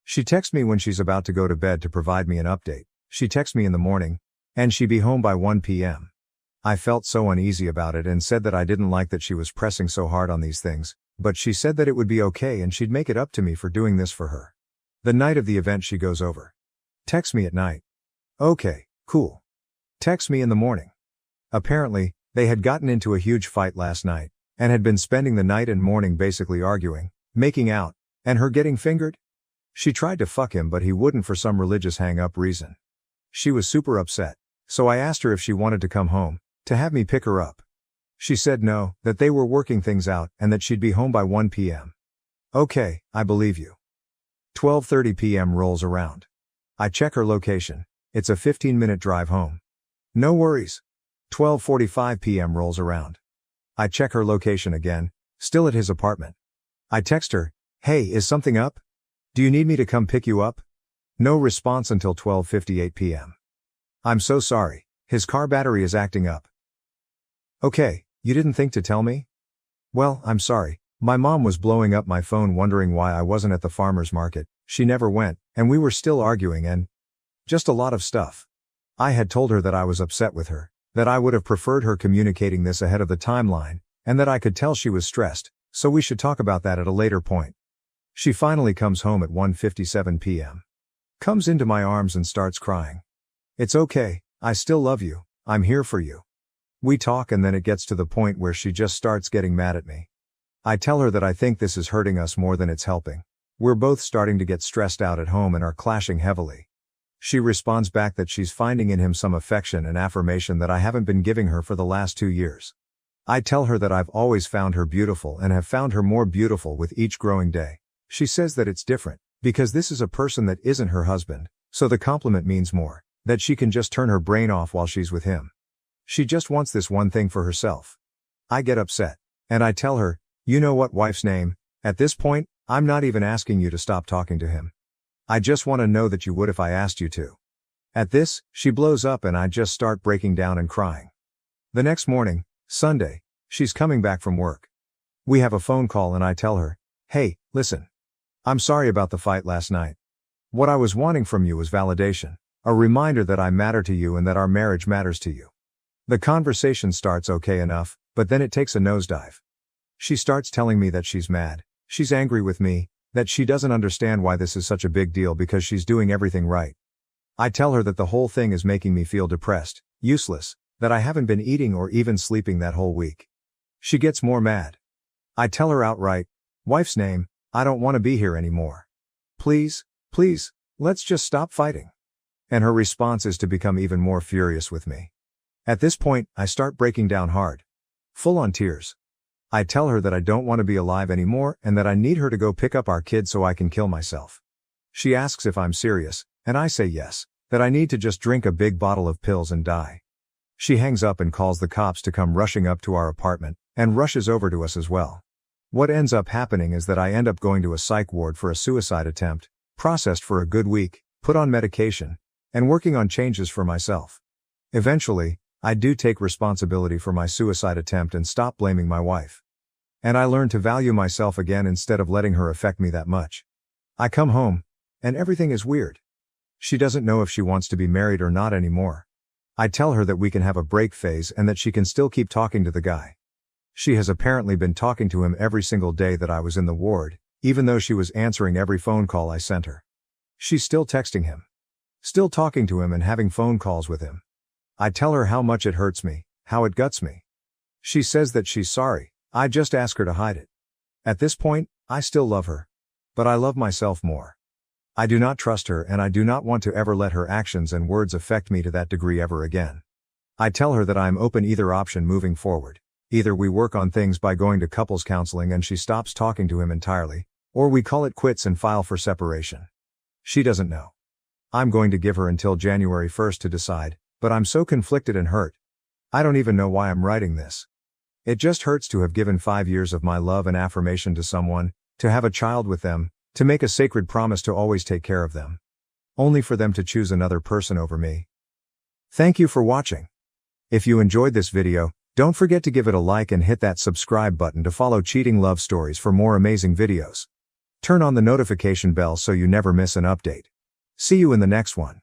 She texts me when she's about to go to bed to provide me an update. She texts me in the morning, and she be home by 1 p.m. I felt so uneasy about it and said that I didn't like that she was pressing so hard on these things, but she said that it would be okay and she'd make it up to me for doing this for her. The night of the event she goes over. Text me at night. Okay, cool. Text me in the morning. Apparently, they had gotten into a huge fight last night, and had been spending the night and morning basically arguing, making out, and her getting fingered? She tried to fuck him but he wouldn't for some religious hang-up reason. She was super upset, so I asked her if she wanted to come home, to have me pick her up. She said no, that they were working things out and that she'd be home by 1 p.m. Okay, I believe you. 12:30 p.m. rolls around. I check her location. It's a 15-minute drive home. No worries. 12:45 p.m. rolls around. I check her location again, still at his apartment. I text her, hey, is something up? Do you need me to come pick you up? No response until 12:58 p.m. I'm so sorry, his car battery is acting up. Okay, you didn't think to tell me? Well, I'm sorry, my mom was blowing up my phone wondering why I wasn't at the farmer's market, she never went, and we were still arguing and just a lot of stuff. I had told her that I was upset with her, that I would have preferred her communicating this ahead of the timeline, and that I could tell she was stressed, so we should talk about that at a later point. She finally comes home at 1:57 p.m. Comes into my arms and starts crying. It's okay, I still love you, I'm here for you. We talk and then it gets to the point where she just starts getting mad at me. I tell her that I think this is hurting us more than it's helping. We're both starting to get stressed out at home and are clashing heavily. She responds back that she's finding in him some affection and affirmation that I haven't been giving her for the last 2 years. I tell her that I've always found her beautiful and have found her more beautiful with each growing day. She says that it's different, because this is a person that isn't her husband, so the compliment means more, that she can just turn her brain off while she's with him. She just wants this one thing for herself. I get upset, and I tell her, you know what, wife's name, at this point, I'm not even asking you to stop talking to him. I just want to know that you would if I asked you to. At this, she blows up and I just start breaking down and crying. The next morning, Sunday, she's coming back from work. We have a phone call and I tell her, hey, listen. I'm sorry about the fight last night. What I was wanting from you was validation, a reminder that I matter to you and that our marriage matters to you. The conversation starts okay enough, but then it takes a nosedive. She starts telling me that she's mad, she's angry with me, that she doesn't understand why this is such a big deal because she's doing everything right. I tell her that the whole thing is making me feel depressed, useless, that I haven't been eating or even sleeping that whole week. She gets more mad. I tell her outright, wife's name, I don't want to be here anymore. Please, let's just stop fighting. And her response is to become even more furious with me. At this point, I start breaking down hard. Full on tears. I tell her that I don't want to be alive anymore and that I need her to go pick up our kid so I can kill myself. She asks if I'm serious, and I say yes, that I need to just drink a big bottle of pills and die. She hangs up and calls the cops to come rushing up to our apartment, and rushes over to us as well. What ends up happening is that I end up going to a psych ward for a suicide attempt, processed for a good week, put on medication, and working on changes for myself. Eventually, I do take responsibility for my suicide attempt and stop blaming my wife. And I learn to value myself again instead of letting her affect me that much. I come home, and everything is weird. She doesn't know if she wants to be married or not anymore. I tell her that we can have a break phase and that she can still keep talking to the guy. She has apparently been talking to him every single day that I was in the ward, even though she was answering every phone call I sent her. She's still texting him. Still talking to him and having phone calls with him. I tell her how much it hurts me, how it guts me. She says that she's sorry, I just ask her to hide it. At this point, I still love her. But I love myself more. I do not trust her and I do not want to ever let her actions and words affect me to that degree ever again. I tell her that I am open either option moving forward. Either we work on things by going to couples counseling and she stops talking to him entirely, or we call it quits and file for separation. She doesn't know. I'm going to give her until January 1st to decide, but I'm so conflicted and hurt. I don't even know why I'm writing this. It just hurts to have given 5 years of my love and affirmation to someone, to have a child with them, to make a sacred promise to always take care of them. Only for them to choose another person over me. Thank you for watching. If you enjoyed this video, don't forget to give it a like and hit that subscribe button to follow cheating love stories for more amazing videos. Turn on the notification bell so you never miss an update. See you in the next one.